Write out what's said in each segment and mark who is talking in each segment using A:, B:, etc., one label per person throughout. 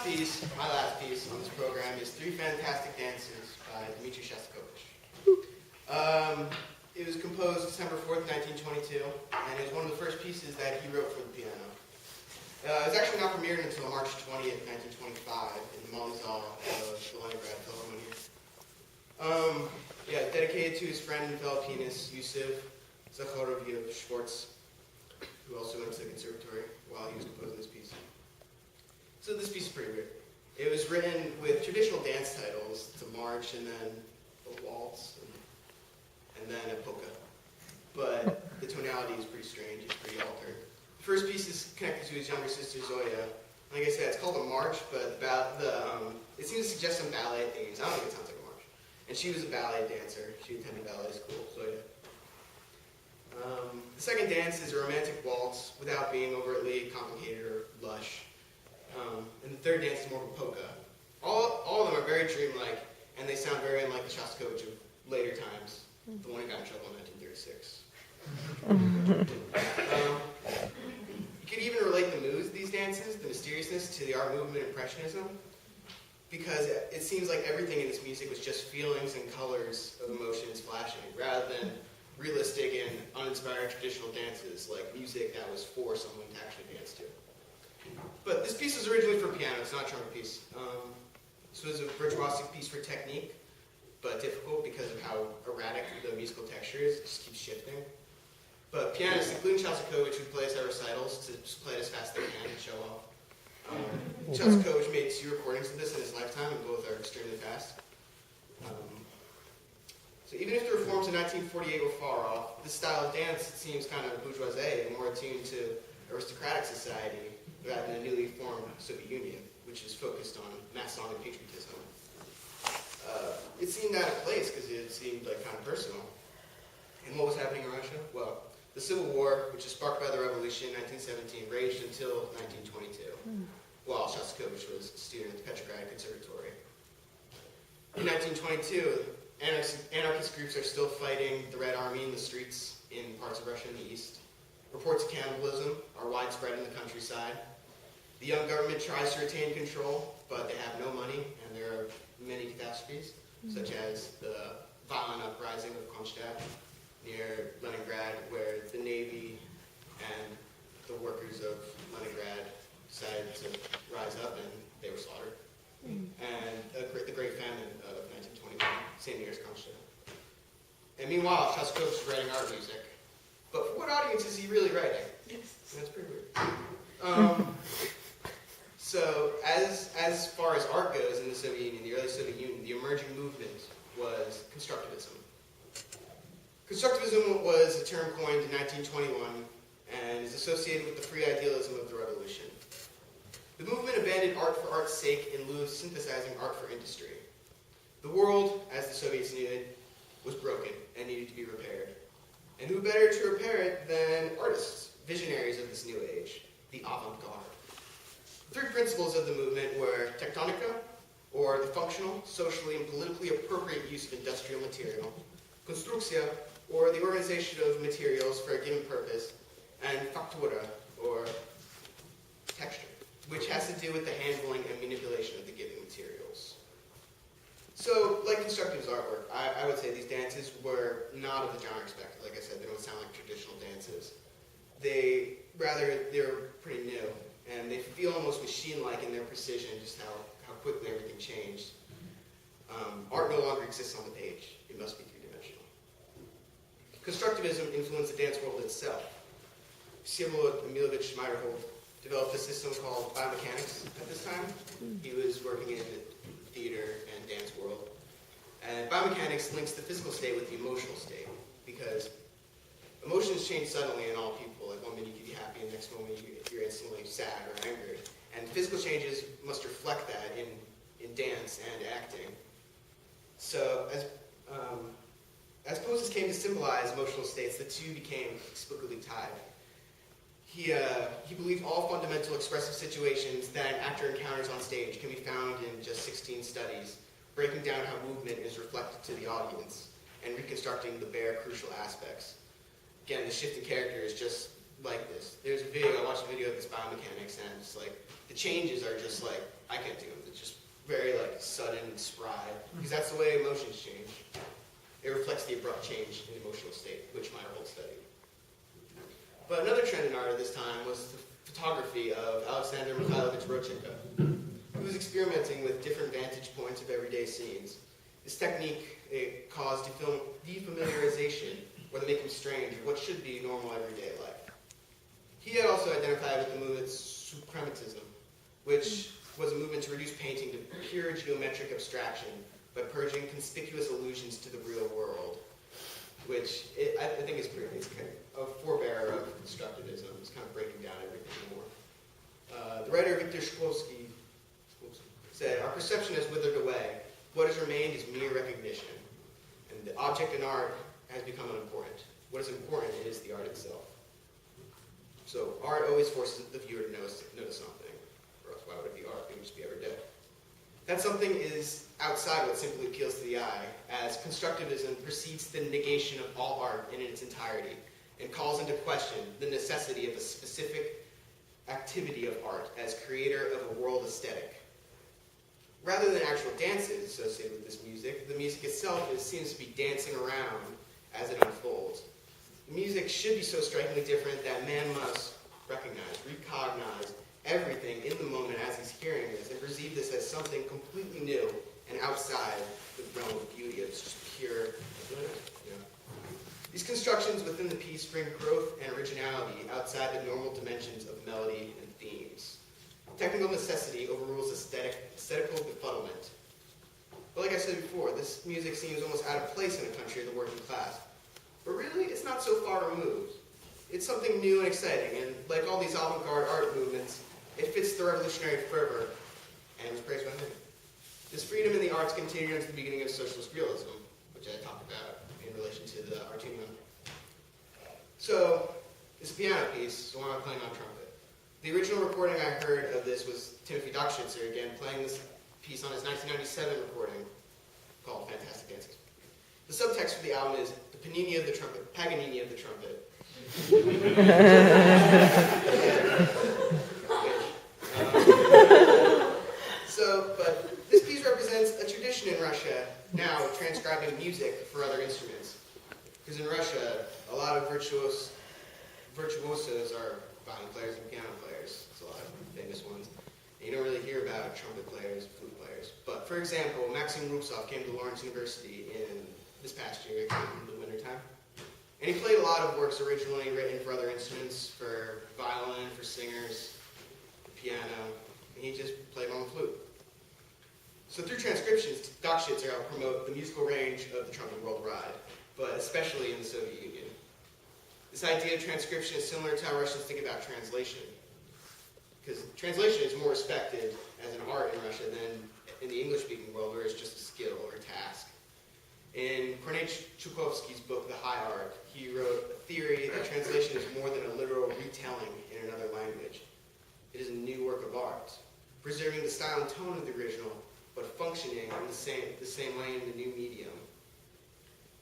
A: my last piece on this program is Three Fantastic Dances by Dmitri Shostakovich. It was composed December 4th, 1922, and it was one of the first pieces that he wrote for the piano. It was actually not premiered until March 20th, 1925, in the Molly-Saal of the Leningrad Philharmonic. Dedicated to his friend and fellow pianist, Yusuf Zakharovich Schwartz, who also went to the conservatory while he was composing this piece. So this piece is pretty weird. It was written with traditional dance titles. It's a march and then a waltz and then a polka. But the tonality is pretty strange. It's pretty altered. The first piece is connected to his younger sister Zoya. Like I said, it's called a march, but it seems to suggest some ballet themes. I don't think it sounds like a march. And she was a ballet dancer. She attended ballet school, Zoya. The second dance is a romantic waltz without being overtly complicated or lush. And the third dance is more of a polka. All of them are very dreamlike, and they sound very unlike the Shostakovich of later times, the one who got in trouble in 1936. You could even relate the moods of these dances, the mysteriousness, to the art movement Impressionism, because it seems like everything in this music was just feelings and colors of emotions flashing, rather than realistic and uninspired traditional dances, like music that was for someone to actually dance to. But this piece was originally for piano, it's not a trumpet piece. This was a virtuosic piece for technique, but difficult because of how erratic the musical texture is. It just keeps shifting. But pianists, including Shostakovich, who plays at recitals to just play it as fast as they can and show off. Shostakovich made 2 recordings of this in his lifetime, and both are extremely fast. So even if the reforms in 1948 were far off, this style of dance seems kind of bourgeoisie and more attuned to aristocratic society rather than a newly formed Soviet Union, which is focused on Masonic patriotism. It seemed out of place because it seemed like kind of personal. And what was happening in Russia? Well, the Civil War, which was sparked by the revolution in 1917, raged until 1922, while Shostakovich was a student at the Petrograd Conservatory. In 1922, anarchist groups are still fighting the Red Army in the streets in parts of Russia in the east. Reports of cannibalism are widespread in the countryside. The young government tries to retain control, but they have no money, and there are many catastrophes, such as the violent uprising of Kronstadt near Leningrad, where the Navy and the workers of Leningrad decided to rise up, and they were slaughtered. And the Great Famine of 1921, same year as Kronstadt. And meanwhile, Shostakovich is writing art music. But for what audience is he really writing? Yes. That's pretty weird. So as far as art goes in the Soviet Union, the early Soviet Union, the emerging movement was constructivism. Constructivism was a term coined in 1921 and is associated with the free idealism of the revolution. The movement abandoned art for art's sake in lieu of synthesizing art for industry. The world, as the Soviets knew it, was broken and needed to be repaired. And who better to repair it than artists, visionaries of this new age, the avant-garde. The 3 principles of the movement were tektonika, or the functional, socially, and politically appropriate use of industrial material, konstrukcja, or the organization of materials for a given purpose, and faktura, or texture, which has to do with the handling and manipulation of the given materials. So, like constructivist artwork, I would say these dances were not of the genre expected. Like I said, they don't sound like traditional dances. They're pretty new, and they feel almost machine-like in their precision, just how quickly everything changed. Art no longer exists on the page. It must be 3-dimensional. Constructivism influenced the dance world itself. Vsevolod Emilovich Meyerhold developed a system called biomechanics at this time. He was working in the theater and dance world. And biomechanics links the physical state with the emotional state, because emotions change suddenly in all people. Like one minute you can be happy, and the next moment you're instantly sad or angry. And physical changes must reflect that in dance and acting. So as poses came to symbolize emotional states, the two became explicitly tied. He believed all fundamental expressive situations that an actor encounters on stage can be found in just 16 studies, breaking down how movement is reflected to the audience and reconstructing the bare crucial aspects. Again, the shift in character is just like this. There's a video, I watched a video of this biomechanics, and it's like the changes are just like, I can't do them. It's just very like sudden and spry, because that's the way emotions change. It reflects the abrupt change in emotional state, which Meyerhold studied. But another trend in art at this time was the photography of Alexander Mikhailovich Rodchenko, who was experimenting with different vantage points of everyday scenes. This technique caused defamiliarization, or the making strange of what should be normal everyday life. He had also identified with the movement suprematism, which was a movement to reduce painting to pure geometric abstraction by purging conspicuous allusions to the real world, which I think is pretty, it's kind of a forebearer of constructivism. It's kind of breaking down everything more. The writer Victor Shklovsky said, "Our perception has withered away. What has remained is mere recognition. And the object in art has become unimportant. What is important is the art itself." So art always forces the viewer to notice something, or else why would it be art? It would just be every day. That something is outside what simply appeals to the eye, as constructivism precedes the negation of all art in its entirety, and calls into question the necessity of a specific activity of art as creator of a world aesthetic. Rather than actual dances associated with this music, the music itself seems to be dancing around as it unfolds. The music should be so strikingly different that man must recognize everything in the moment as he's hearing this, and perceive this as something completely new and outside the realm of beauty. It's just pure. These constructions within the piece bring growth and originality outside the normal dimensions of melody and themes. Technical necessity overrules aesthetical befuddlement. But like I said before, this music seems almost out of place in a country of the working class. But really, it's not so far removed. It's something new and exciting, and like all these avant-garde art movements, it fits the revolutionary fervor, and was praised by him. This freedom in the arts continued into the beginning of socialist realism, which I talked about in relation to the Artunian. So, this piano piece, the one I'm playing on trumpet. The original recording I heard of this was Timothy Dockschitzer, again, playing this piece on his 1997 recording called Fantastic Dances. The subtext for the album is the Paganini of the trumpet. But this piece represents a tradition in Russia now of transcribing music for other instruments. Because in Russia, a lot of virtuosos are violin players and piano players. There's a lot of famous ones. And you don't really hear about trumpet players, flute players. But for example, Maxim Rubtsov came to Lawrence University in this past year, in the wintertime. And he played a lot of works originally written for other instruments, for violin, for singers, for piano, and he just played on the flute. So through transcriptions, Dockschitzer helped promote the musical range of the trumpet worldwide, but especially in the Soviet Union. This idea of transcription is similar to how Russians think about translation, because translation is more respected as an art in Russia than in the English-speaking world, where it's just a skill or a task. In Kornei Chukovsky's book, The High Art, he wrote a theory that translation is more than a literal retelling in another language. It is a new work of art, preserving the style and tone of the original, but functioning in the same way in the new medium.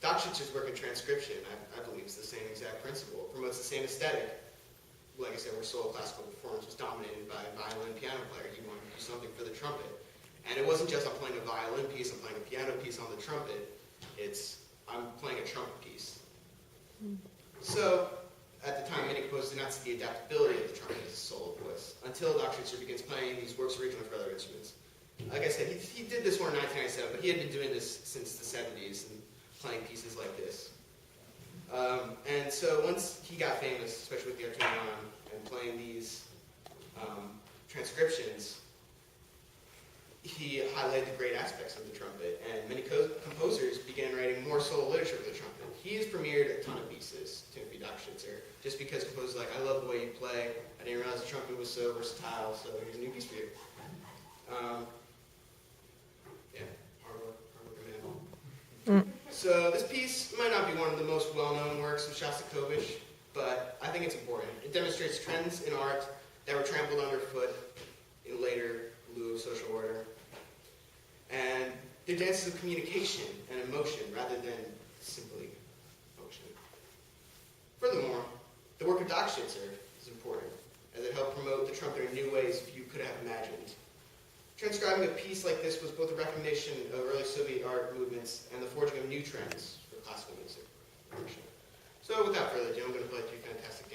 A: Dockschitzer's work in transcription, I believe, is the same exact principle. It promotes the same aesthetic. Like I said, where solo classical performance was dominated by violin and piano players. He wanted to do something for the trumpet. And it wasn't just I'm playing a violin piece, I'm playing a piano piece on the trumpet. I'm playing a trumpet piece. So, at the time, many composers did not see the adaptability of the trumpet as a solo voice, until Dockschitzer begins playing these works originally for other instruments. Like I said, he did this one in 1997, but he had been doing this since the 70s, and playing pieces like this. And so once he got famous, especially with the Artunian and playing these transcriptions, he highlighted the great aspects of the trumpet, and many composers began writing more solo literature for the trumpet. He has premiered a ton of pieces, Timothy Dockschitzer, just because composers like, I love the way you play, I didn't realize the trumpet was so versatile, so here's a new piece for you. Hard work, man. So this piece might not be one of the most well-known works of Shostakovich, but I think it's important. It demonstrates trends in art that were trampled underfoot in later lieu of social order. And they're dances of communication and emotion rather than simply function. Furthermore, the work of Dockschitzer is important, as it helped promote the trumpet in new ways few could have imagined. Transcribing a piece like this was both a recognition of early Soviet art movements and the forging of new trends for classical music. So without further ado, I'm going to play 3 fantastic